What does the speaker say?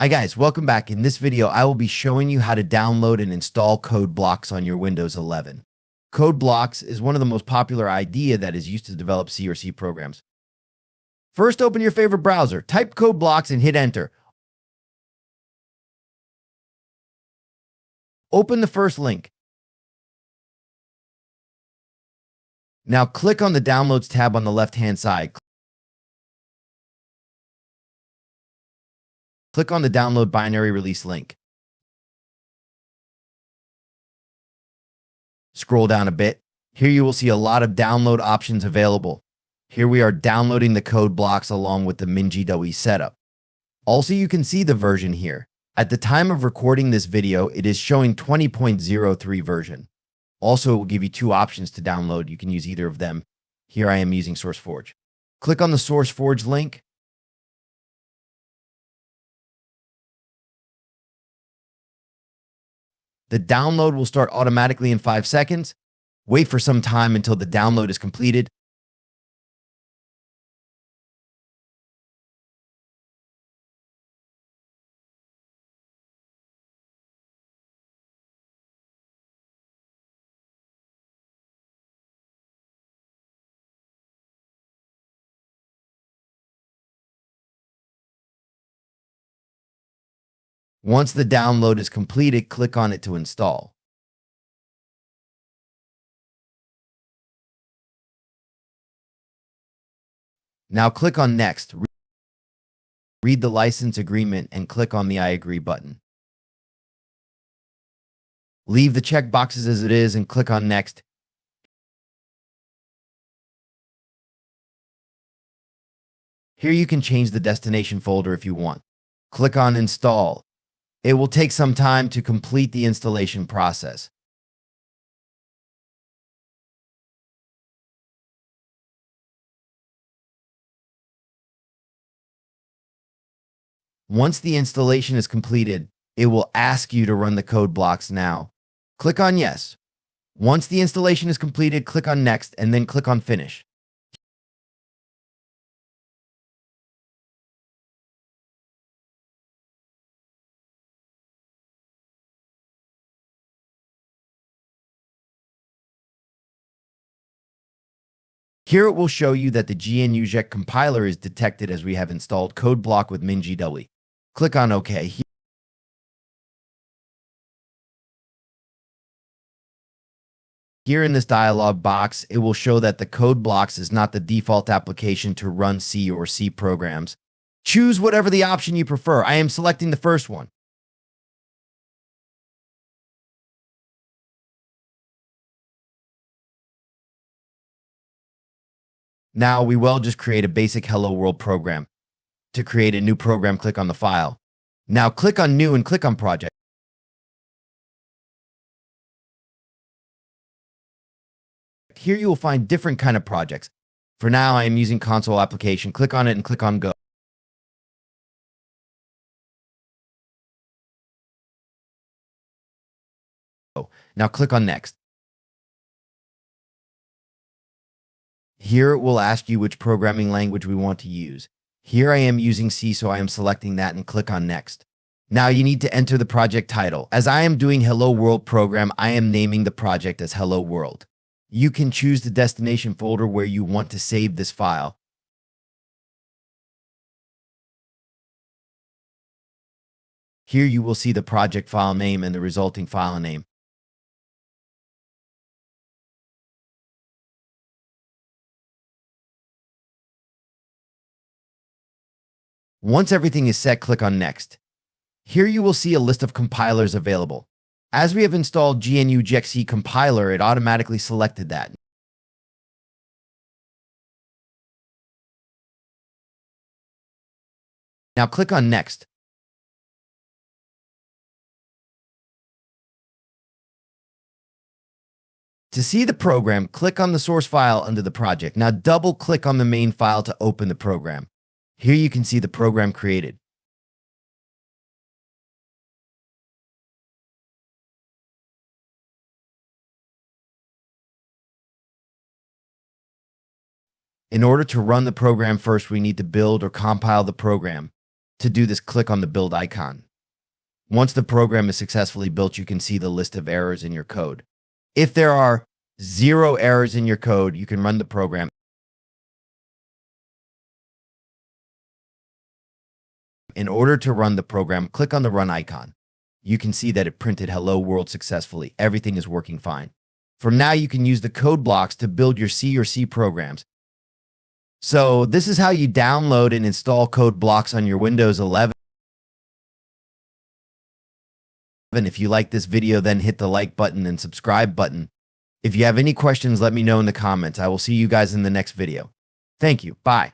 Hi guys, welcome back. In this video, I will be showing you how to download and install CodeBlocks on your Windows 11. CodeBlocks is one of the most popular IDEs that is used to develop C or C programs. First, open your favorite browser, type CodeBlocks and hit enter. Open the first link. Now click on the Downloads tab on the left-hand side. Click on the Download Binary Release link. Scroll down a bit. Here you will see a lot of download options available. Here we are downloading the CodeBlocks along with the MinGW setup. Also, you can see the version here. At the time of recording this video, it is showing 20.03 version. Also, it will give you two options to download. You can use either of them. Here I am using SourceForge. Click on the SourceForge link. The download will start automatically in 5 seconds. Wait for some time until the download is completed. Once the download is completed, click on it to install. Now click on Next. Read the license agreement and click on the I agree button. Leave the checkboxes as it is and click on Next. Here you can change the destination folder if you want. Click on Install. It will take some time to complete the installation process. Once the installation is completed, it will ask you to run the CodeBlocks now. Click on Yes. Once the installation is completed, click on Next and then click on Finish. Here it will show you that the GNUJect compiler is detected as we have installed CodeBlock with MinGW. Click on OK. Here in this dialog box, it will show that the CodeBlocks is not the default application to run C or C programs. Choose whatever the option you prefer. I am selecting the first one. Now we will just create a basic Hello World program. To create a new program, click on the file. Now click on New and click on Project. Here you will find different kind of projects. For now, I am using console application. Click on it and click on Go. Now click on Next. Here it will ask you which programming language we want to use. Here I am using C, so I am selecting that and click on Next. Now you need to enter the project title. As I am doing Hello World program, I am naming the project as Hello World. You can choose the destination folder where you want to save this file. Here you will see the project file name and the resulting file name. Once everything is set, click on Next. Here you will see a list of compilers available. As we have installed GNUJect C compiler, it automatically selected that. Now click on Next. To see the program, click on the source file under the project. Now double-click on the main file to open the program. Here you can see the program created. In order to run the program first, we need to build or compile the program. To do this, click on the build icon. Once the program is successfully built, you can see the list of errors in your code. If there are 0 errors in your code, you can run the program. In order to run the program, click on the run icon. You can see that it printed hello world successfully. Everything is working fine. From now, you can use the CodeBlocks to build your C or C programs. So this is how you download and install CodeBlocks on your Windows 11. If you like this video, then hit the like button and subscribe button. If you have any questions, let me know in the comments. I will see you guys in the next video. Thank you. Bye.